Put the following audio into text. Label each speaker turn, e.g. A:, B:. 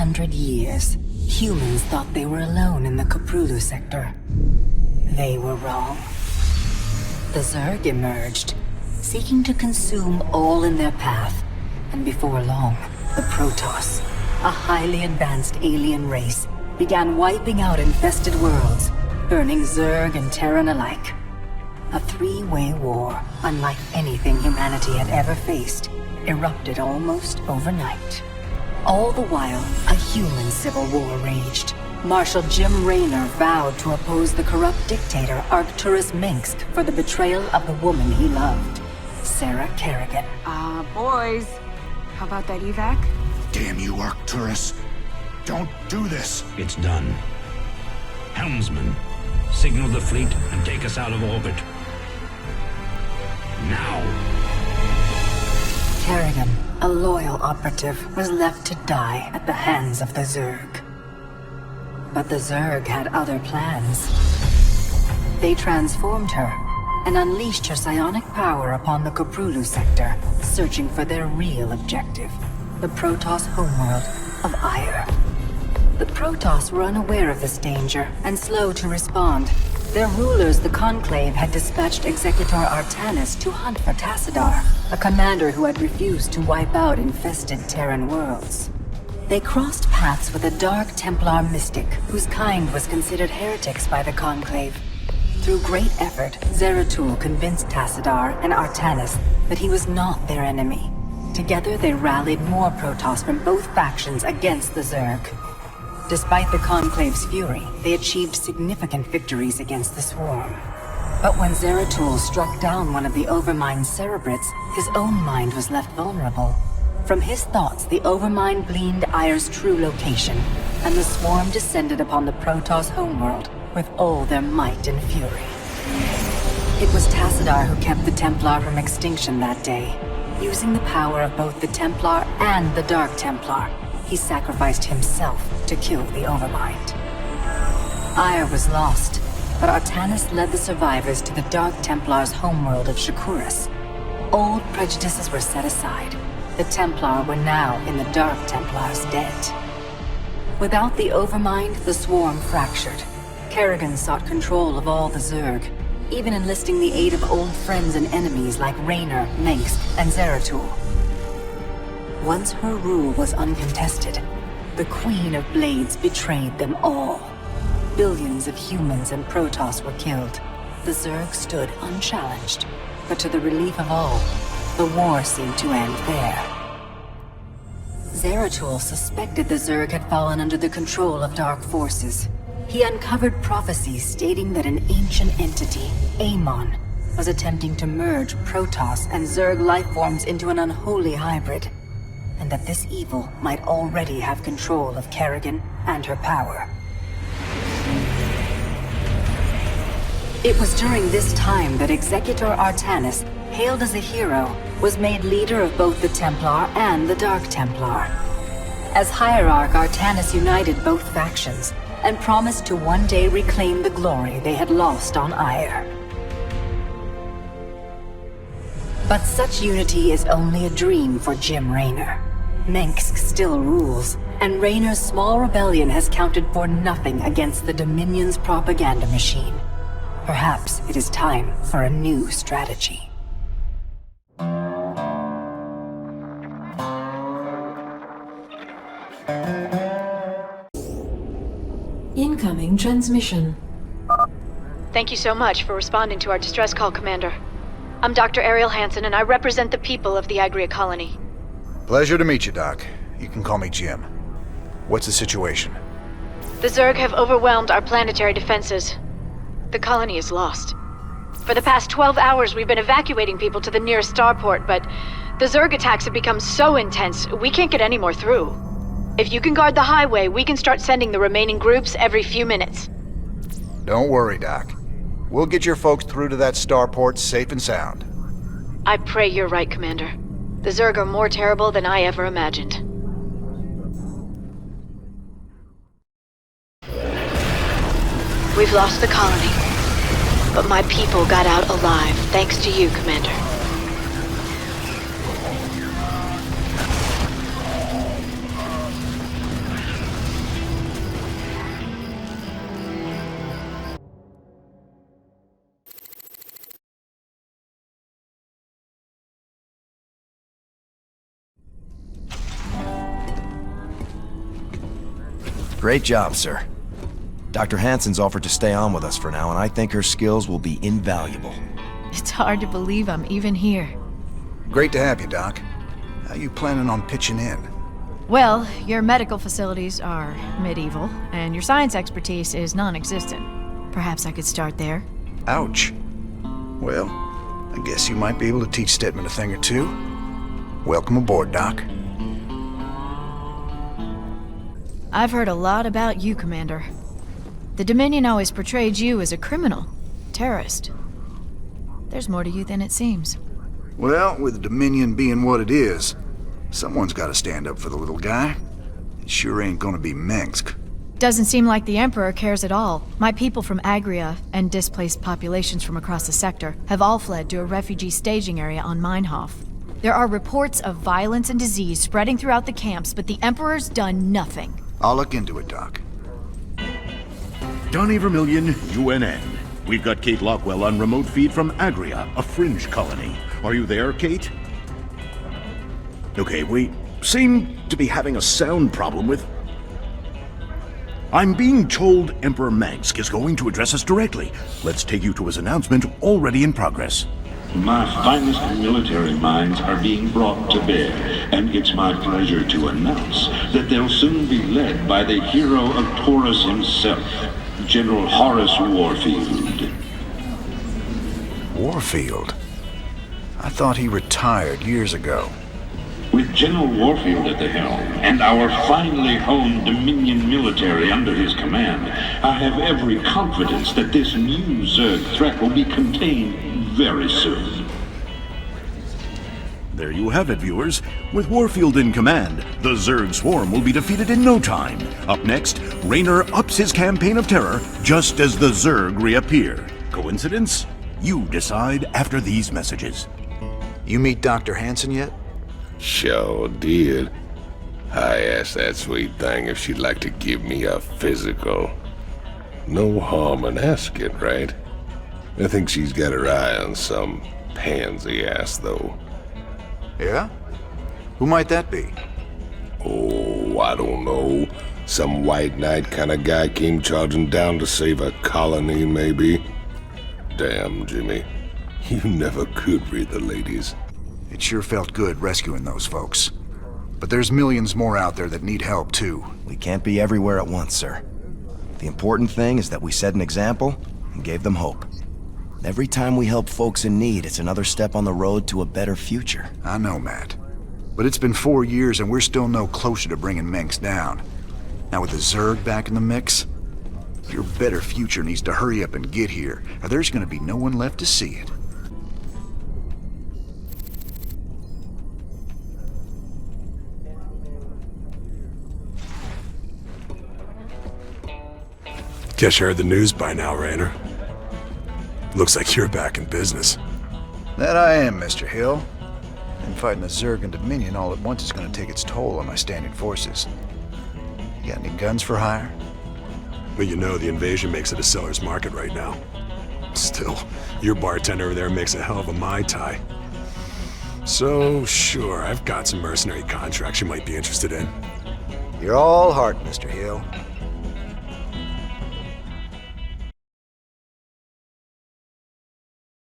A: 100 years, humans thought they were alone in the Koprulu sector. They were wrong. The Zerg emerged, seeking to consume all in their path, and before long, the Protoss, a highly advanced alien race, began wiping out infested worlds, burning Zerg and Terran alike. A three-way war, unlike anything humanity had ever faced, erupted almost overnight. All the while, a human civil war raged. Marshal Jim Raynor vowed to oppose the corrupt dictator Arcturus Minsk for the betrayal of the woman he loved, Sarah Kerrigan.
B: Boys, how about that evac?
C: Damn you, Arcturus. Don't do this.
D: It's done. Helmsman, signal the fleet and take us out of orbit. Now.
A: Kerrigan, a loyal operative, was left to die at the hands of the Zerg. But the Zerg had other plans. They transformed her and unleashed her psionic power upon the Koprulu sector, searching for their real objective, the Protoss homeworld of Ire. The Protoss were unaware of this danger and slow to respond. Their rulers, the Conclave, had dispatched Executor Artanis to hunt for Tassadar, a commander who had refused to wipe out infested Terran worlds. They crossed paths with a Dark Templar mystic, whose kind was considered heretics by the Conclave. Through great effort, Zeratul convinced Tassadar and Artanis that he was not their enemy. Together they rallied more Protoss from both factions against the Zerg. Despite the Conclave's fury, they achieved significant victories against the Swarm. But when Zeratul struck down one of the Overmind's Cerebrates, his own mind was left vulnerable. From his thoughts, the Overmind gleaned Ire's true location, and the Swarm descended upon the Protoss homeworld with all their might and fury. It was Tassadar who kept the Templar from extinction that day. Using the power of both the Templar and the Dark Templar, he sacrificed himself to kill the Overmind. Ire was lost, but Artanis led the survivors to the Dark Templar's homeworld of Shakuras. Old prejudices were set aside. The Templar were now in the Dark Templar's debt. Without the Overmind, the Swarm fractured. Kerrigan sought control of all the Zerg, even enlisting the aid of old friends and enemies like Raynor, Minsk, and Zeratul. Once her rule was uncontested, the Queen of Blades betrayed them all. Billions of humans and Protoss were killed. The Zerg stood unchallenged, but to the relief of all, the war seemed to end there. Zeratul suspected the Zerg had fallen under the control of dark forces. He uncovered prophecies stating that an ancient entity, Amon, was attempting to merge Protoss and Zerg lifeforms into an unholy hybrid, and that this evil might already have control of Kerrigan and her power. It was during this time that Executor Artanis, hailed as a hero, was made leader of both the Templar and the Dark Templar. As Hierarch, Artanis united both factions, and promised to one day reclaim the glory they had lost on Ire. But such unity is only a dream for Jim Raynor. Minsk still rules, and Raynor's small rebellion has counted for nothing against the Dominion's propaganda machine. Perhaps it is time for a new strategy.
E: Incoming transmission.
F: Thank you so much for responding to our distress call, Commander. I'm Dr. Ariel Hanson, and I represent the people of the Agria Colony.
C: Pleasure to meet you, Doc. You can call me Jim. What's the situation?
F: The Zerg have overwhelmed our planetary defenses. The colony is lost. For the past 12 hours, we've been evacuating people to the nearest starport, but the Zerg attacks have become so intense, we can't get any more through. If you can guard the highway, we can start sending the remaining groups every few minutes.
C: Don't worry, Doc. We'll get your folks through to that starport safe and sound.
F: I pray you're right, Commander. The Zerg are more terrible than I ever imagined. We've lost the colony, but my people got out alive, thanks to you, Commander.
G: Great job, sir. Dr. Hanson's offered to stay on with us for now, and I think her skills will be invaluable.
F: It's hard to believe I'm even here.
C: Great to have you, Doc. How you planning on pitching in?
F: Well, your medical facilities are medieval, and your science expertise is non-existent. Perhaps I could start there.
C: Ouch. Well, I guess you might be able to teach Stedman a thing or two. Welcome aboard, Doc.
F: I've heard a lot about you, Commander. The Dominion always portrayed you as a criminal, terrorist. There's more to you than it seems.
C: Well, with the Dominion being what it is, someone's got to stand up for the little guy. It sure ain't gonna be Mengsk.
F: Doesn't seem like the Emperor cares at all. My people from Agria and displaced populations from across the sector have all fled to a refugee staging area on Meinhof. There are reports of violence and disease spreading throughout the camps, but the Emperor's done nothing.
C: I'll look into it, Doc.
H: Donnie Vermillion, UNN. We've got Kate Lockwell on remote feed from Agria, a fringe colony. Are you there, Kate? Okay, we seem to be having a sound problem with... I'm being told Emperor Mengsk is going to address us directly. Let's take you to his announcement already in progress.
I: My finest military minds are being brought to bear, and it's my pleasure to announce that they'll soon be led by the hero of Taurus himself, General Horace Warfield.
C: Warfield? I thought he retired years ago.
I: With General Warfield at the helm, and our finely honed Dominion military under his command, I have every confidence that this new Zerg threat will be contained very soon.
H: There you have it, viewers. With Warfield in command, the Zerg swarm will be defeated in no time. Up next, Raynor ups his campaign of terror just as the Zerg reappear. Coincidence? You decide after these messages.
C: You meet Dr. Hanson yet?
J: Sure did. I asked that sweet thing if she'd like to give me a physical. No harm in asking, right? I think she's got her eye on some pansy ass, though.
C: Yeah? Who might that be?
J: Oh, I don't know. Some white knight kind of guy came charging down to save a colony, maybe. Damn, Jimmy. You never could read the ladies.
C: It sure felt good rescuing those folks. But there's millions more out there that need help, too.
G: We can't be everywhere at once, sir. The important thing is that we set an example and gave them hope. Every time we help folks in need, it's another step on the road to a better future.
C: I know, Matt. But it's been 4 years and we're still no closer to bringing Mengsk down. Now with the Zerg back in the mix, your better future needs to hurry up and get here, or there's gonna be no one left to see it.
K: Guess you heard the news by now, Raynor. Looks like you're back in business.
C: That I am, Mr. Hill. And fighting the Zerg and Dominion all at once is gonna take its toll on my standing forces. You got any guns for hire?
K: But you know the invasion makes it a seller's market right now. Still, your bartender over there makes a hell of a Mai Tai. So, sure, I've got some mercenary contracts you might be interested in.
C: You're all heart, Mr. Hill.